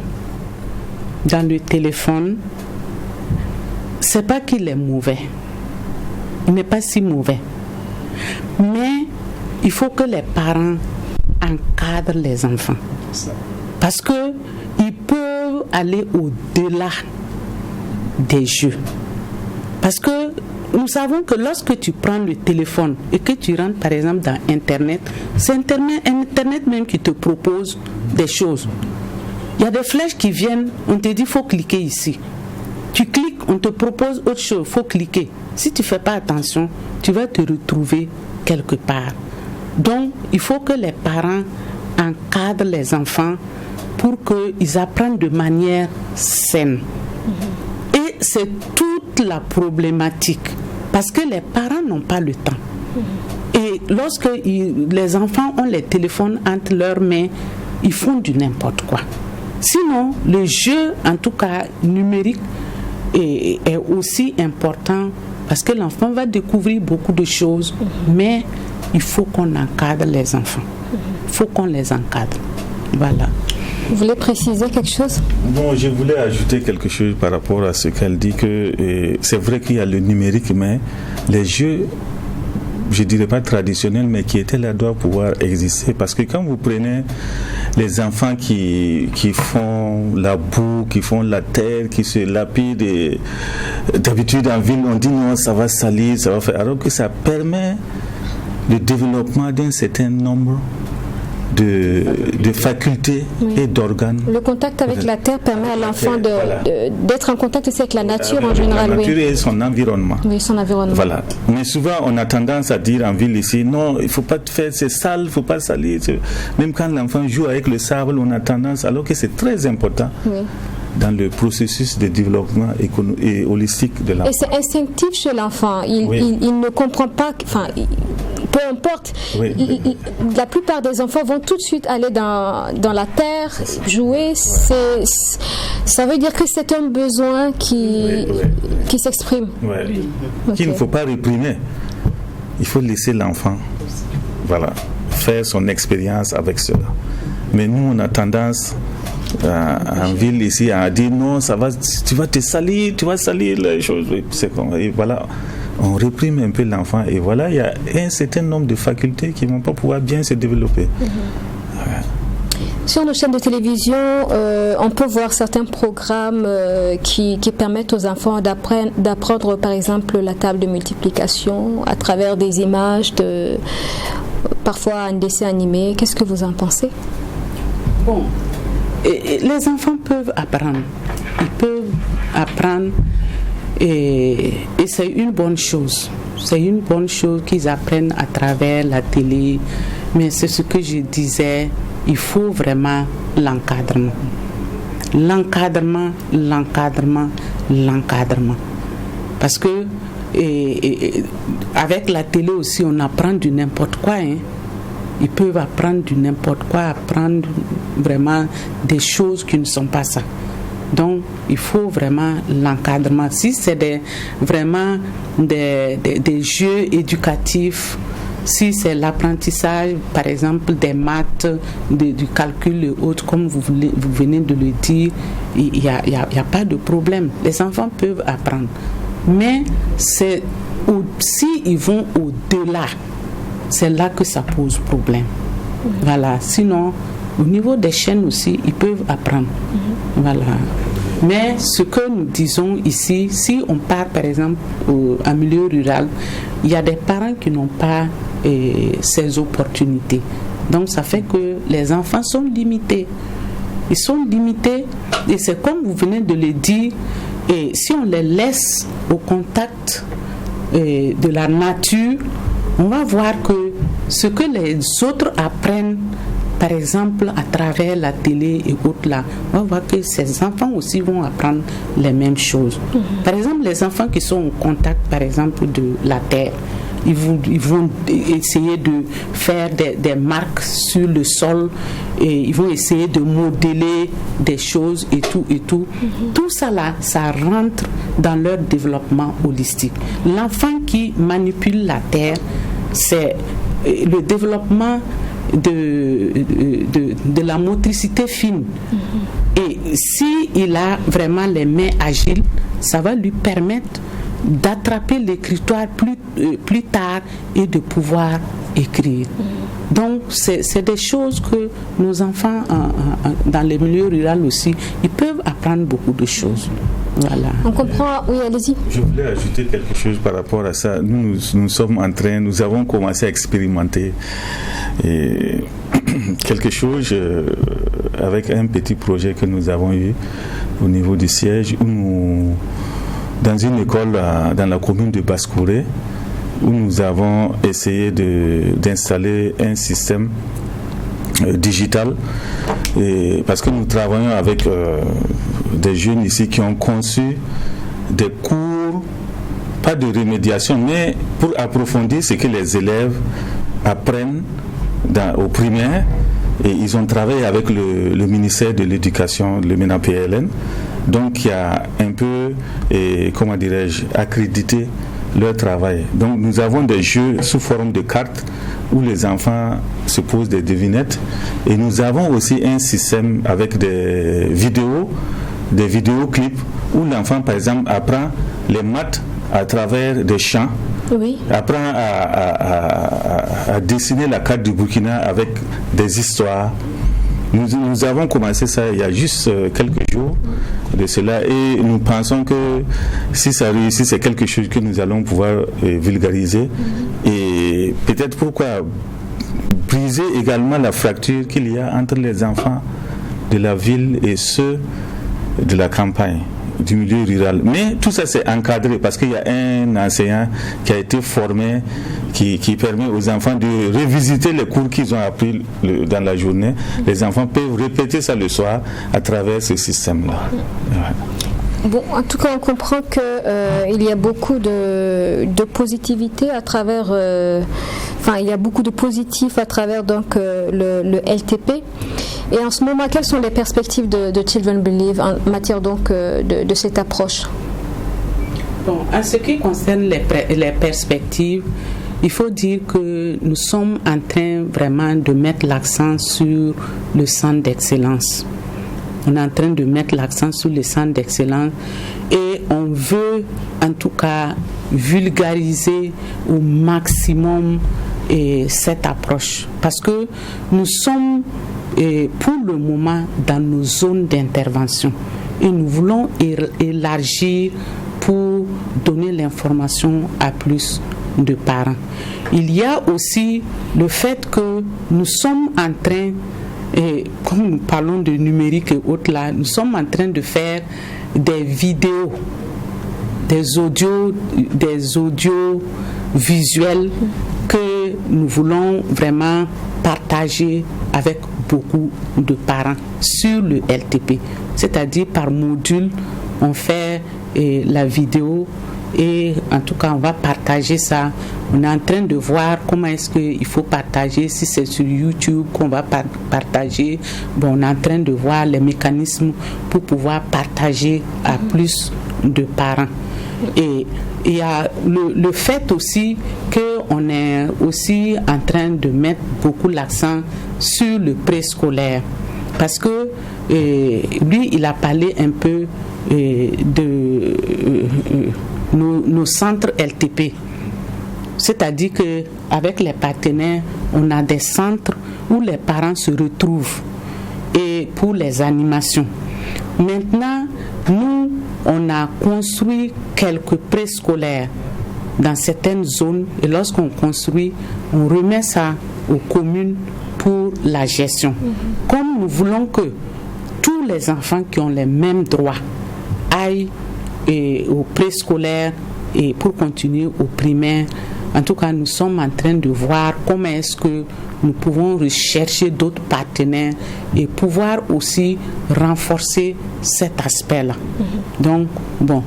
dans le téléphone, c'est pas qu'il est mauvais. Il n'est pas si mauvais. Mais il faut que les parents encadrent les enfants. Parce que ils peuvent aller au-delà des jeux. Parce que nous savons que lorsque tu prends le téléphone et que tu rentres par exemple dans Internet, c'est Internet même qui te propose des choses. Il y a des flèches qui viennent, on te dit il faut cliquer ici. Tu cliques, on te propose autre chose, il faut cliquer. Si tu ne fais pas attention, tu vas te retrouver quelque part. Donc, il faut que les parents encadrent les enfants pour qu'ils apprennent de manière saine. Et c'est toute la problématique. Parce que les parents n'ont pas le temps. Et lorsque les enfants ont les téléphones entre leurs mains, ils font du n'importe quoi. Sinon, le jeu, en tout cas numérique, est aussi important parce que l'enfant va découvrir beaucoup de choses, mais il faut qu'on encadre les enfants. Il faut qu'on les encadre. Voilà. Vous voulez préciser quelque chose? Bon, je voulais ajouter quelque chose par rapport à ce qu'elle dit, que c'est vrai qu'il y a le numérique, mais les jeux, je ne dirais pas traditionnels, mais qui étaient là, doivent pouvoir exister. Parce que quand vous prenez les enfants qui font la boue, qui font la terre, qui se lapident, et d'habitude en ville, on dit non, ça va salir, ça va faire. Alors que ça permet le développement d'un certain nombre de facultés et d'organes. Le contact avec la terre permet à l'enfant d'être en contact aussi avec la nature en général. La nature et son environnement. Oui, son environnement. Voilà. Mais souvent, on a tendance à dire en ville ici, non, il ne faut pas faire, c'est sale, il ne faut pas salir. Même quand l'enfant joue avec le sable, on a tendance, alors que c'est très important. Oui. Dans le processus de développement et holistique de l'enfant. Et c'est instinctif chez l'enfant. Il ne comprend pas, peu importe. La plupart des enfants vont tout de suite aller dans la terre, jouer. Ça veut dire que c'est un besoin qui s'exprime. Okay. Qu'il ne faut pas réprimer. Il faut laisser l'enfant faire son expérience avec cela. Mais nous, on a tendance en ville ici à dire non, ça va, tu vas te salir, tu vas salir les choses. Et voilà, on réprime un peu l'enfant et voilà, il y a un certain nombre de facultés qui ne vont pas pouvoir bien se développer. Sur nos chaînes de télévision, on peut voir certains programmes qui permettent aux enfants d'apprendre par exemple la table de multiplication à travers des images, parfois un dessin animé. Qu'est-ce que vous en pensez? Bon. Et les enfants peuvent apprendre. Ils peuvent apprendre et c'est une bonne chose. C'est une bonne chose qu'ils apprennent à travers la télé. Mais c'est ce que je disais, il faut vraiment l'encadrement. L'encadrement. Parce que avec la télé aussi, on apprend du n'importe quoi. Ils peuvent apprendre du n'importe quoi, apprendre vraiment des choses qui ne sont pas ça. Donc, il faut vraiment l'encadrement. Si c'est vraiment des jeux éducatifs, si c'est l'apprentissage, par exemple, des maths, du calcul et autres, comme vous venez de le dire, il n'y a pas de problème. Les enfants peuvent apprendre. Mais si ils vont au-delà, c'est là que ça pose problème. Voilà. Sinon, au niveau des chaînes aussi, ils peuvent apprendre. Voilà. Mais ce que nous disons ici, si on part par exemple en milieu rural, il y a des parents qui n'ont pas ces opportunités. Donc ça fait que les enfants sont limités. Ils sont limités et c'est comme vous venez de le dire, et si on les laisse au contact de la nature, on va voir que ce que les autres apprennent, par exemple à travers la télé et autres là, on va voir que ces enfants aussi vont apprendre les mêmes choses. Par exemple, les enfants qui sont en contact, par exemple, de la terre, ils vont essayer de faire des marques sur le sol et ils vont essayer de modeler des choses et tout. Tout ça là, ça rentre dans leur développement holistique. L'enfant qui manipule la terre, c'est le développement de la motricité fine. Et si il a vraiment les mains agiles, ça va lui permettre d'attraper l'écritoire plus tard et de pouvoir écrire. Donc c'est des choses que nos enfants dans les milieux ruraux aussi, ils peuvent apprendre beaucoup de choses. Voilà. On comprend, oui, allez-y. Je voulais ajouter quelque chose par rapport à ça. Nous avons commencé à expérimenter quelque chose avec un petit projet que nous avons eu au niveau du siège, dans une école dans la commune de Basse-Courée, où nous avons essayé d'installer un système digital, parce que nous travaillons avec des jeunes ici qui ont conçu des cours, pas de remédiation, mais pour approfondir ce que les élèves apprennent au primaire. Et ils ont travaillé avec le ministère de l'Éducation, le MENA-PLN, donc qui a un peu, accrédité leur travail. Donc nous avons des jeux sous forme de cartes où les enfants se posent des devinettes, et nous avons aussi un système avec des vidéoclips où l'enfant par exemple apprend les maths à travers des chants. Oui. Apprend à dessiner la carte du Burkina avec des histoires. Nous avons commencé ça il y a juste quelques jours de cela, et nous pensons que si ça réussit, c'est quelque chose que nous allons pouvoir vulgariser, et peut-être pourquoi briser également la fracture qu'il y a entre les enfants de la ville et ceux de la campagne, du milieu rural. Mais tout ça c'est encadré parce qu'il y a un enseignant qui a été formé, qui permet aux enfants de revisiter les cours qu'ils ont appris dans la journée. Les enfants peuvent répéter ça le soir à travers ce système-là. Ouais. Bon, en tout cas, on comprend qu'il y a beaucoup de positivité à travers... il y a beaucoup de positifs à travers donc, le LTP. Et en ce moment, quelles sont les perspectives de Children Believe en matière donc, de cette approche? Bon, en ce qui concerne les perspectives, il faut dire que nous sommes en train vraiment de mettre l'accent sur le centre d'excellence. On est en train de mettre l'accent sur le centre d'excellence, et on veut en tout cas vulgariser au maximum cette approche, parce que nous sommes pour le moment dans nos zones d'intervention, et nous voulons élargir pour donner l'information à plus de parents. Il y a aussi le fait que nous sommes en train, comme nous parlons de numérique et autres là, nous sommes en train de faire des vidéos, des audios visuels que nous voulons vraiment partager avec beaucoup de parents sur le LTP. C'est-à-dire par module, on fait la vidéo, et en tout cas on va partager ça. On est en train de voir comment est-ce qu'il faut partager, si c'est sur YouTube qu'on va partager. Bon, on est en train de voir les mécanismes pour pouvoir partager à plus de parents. Et il y a le fait aussi qu'on est aussi en train de mettre beaucoup l'accent sur le préscolaire, parce que lui il a parlé un peu de nos centres LTP, c'est-à-dire qu'avec les partenaires on a des centres où les parents se retrouvent et pour les animations. Maintenant, nous on a construit quelques préscolaires dans certaines zones, et lorsqu'on construit, on remet ça aux communes pour la gestion. Comme nous voulons que tous les enfants qui ont les mêmes droits aillent au préscolaire et pour continuer au primaire, en tout cas nous sommes en train de voir comment est-ce que nous pouvons rechercher d'autres partenaires et pouvoir aussi renforcer cet aspect-là. Donc, bon,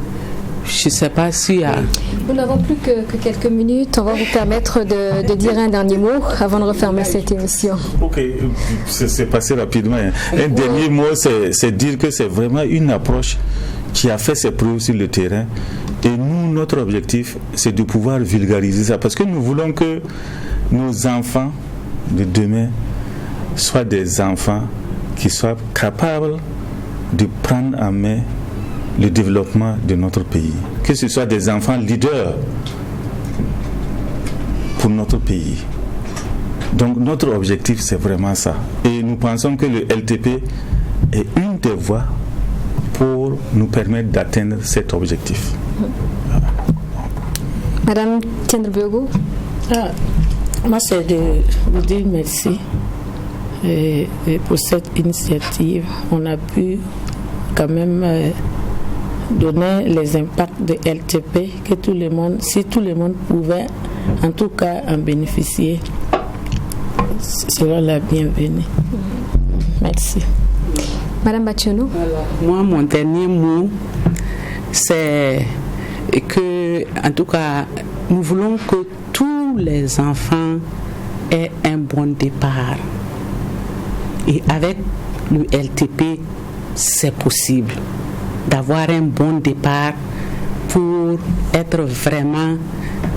je ne sais pas si... Nous n'avons plus que quelques minutes. On va vous permettre de dire un dernier mot avant de refermer cette émission. Ok, c'est passé rapidement. Un dernier mot, c'est dire que c'est vraiment une approche qui a fait ses preuves sur le terrain. Et nous, notre objectif, c'est de pouvoir vulgariser ça. Parce que nous voulons que nos enfants de demain soient des enfants qui soient capables de prendre en main le développement de notre pays. Que ce soit des enfants leaders pour notre pays. Donc notre objectif, c'est vraiment ça. Et nous pensons que le LTP est une des voies pour nous permettre d'atteindre cet objectif. Madame Tiendrebergo. Moi, c'est de vous dire merci et pour cette initiative. On a pu quand même donner les impacts de LTP, que tout le monde, si tout le monde pouvait en tout cas en bénéficier, ce sera la bienvenue. Merci. Madame Bationo. Moi, mon dernier mot, c'est que, en tout cas, nous voulons que tous les enfants aient un bon départ. Et avec le LTP, c'est possible d'avoir un bon départ pour être vraiment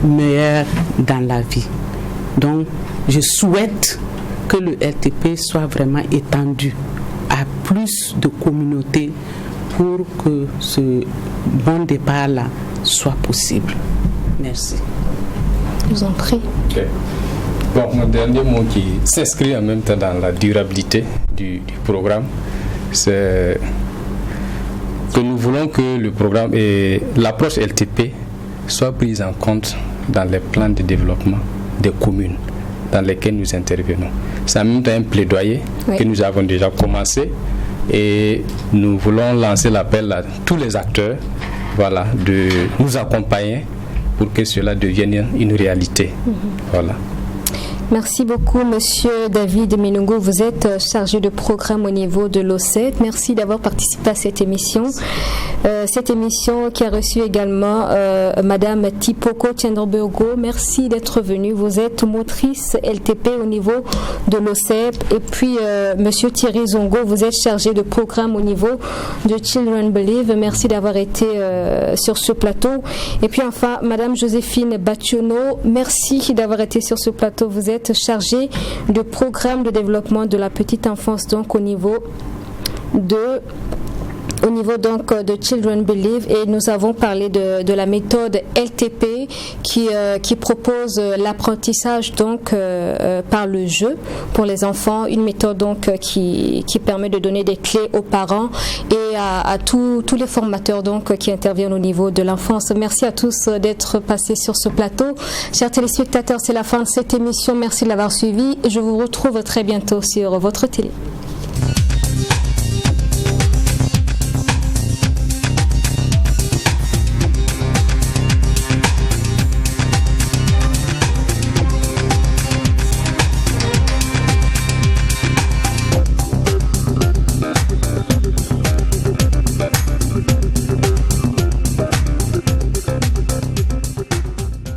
meilleur dans la vie. Donc, je souhaite que le LTP soit vraiment étendu à plus de communautés pour que ce bon départ-là soit possible. Merci. Je vous en prie. Okay. Bon, mon dernier mot qui s'inscrit en même temps dans la durabilité du programme, c'est que nous voulons que le programme et l'approche LTP soient prises en compte dans les plans de développement des communes dans lesquelles nous intervenons. C'est en même temps un plaidoyer que nous avons déjà commencé et nous voulons lancer l'appel à tous les acteurs de nous accompagner pour que cela devienne une réalité. Voilà. Merci beaucoup, Monsieur David Menungo. Vous êtes chargé de programme au niveau de l'OCED. Merci d'avoir participé à cette émission. Cette émission qui a reçu également Madame Tipoko Tchendrobergo. Merci d'être venue. Vous êtes motrice LTP au niveau de l'OCED. Et puis, Monsieur Thierry Zongo, vous êtes chargé de programme au niveau de Children Believe. Merci d'avoir été sur ce plateau. Et puis enfin, Madame Joséphine Bationo, merci d'avoir été sur ce plateau. Vous êtes chargé de programme de développement de la petite enfance, donc au niveau de Children Believe, et nous avons parlé de la méthode LTP qui propose l'apprentissage donc par le jeu pour les enfants, une méthode donc qui permet de donner des clés aux parents et à tous les formateurs donc qui interviennent au niveau de l'enfance. Merci à tous d'être passés sur ce plateau. Chers téléspectateurs, c'est la fin de cette émission. Merci de l'avoir suivi. Je vous retrouve très bientôt sur votre télé.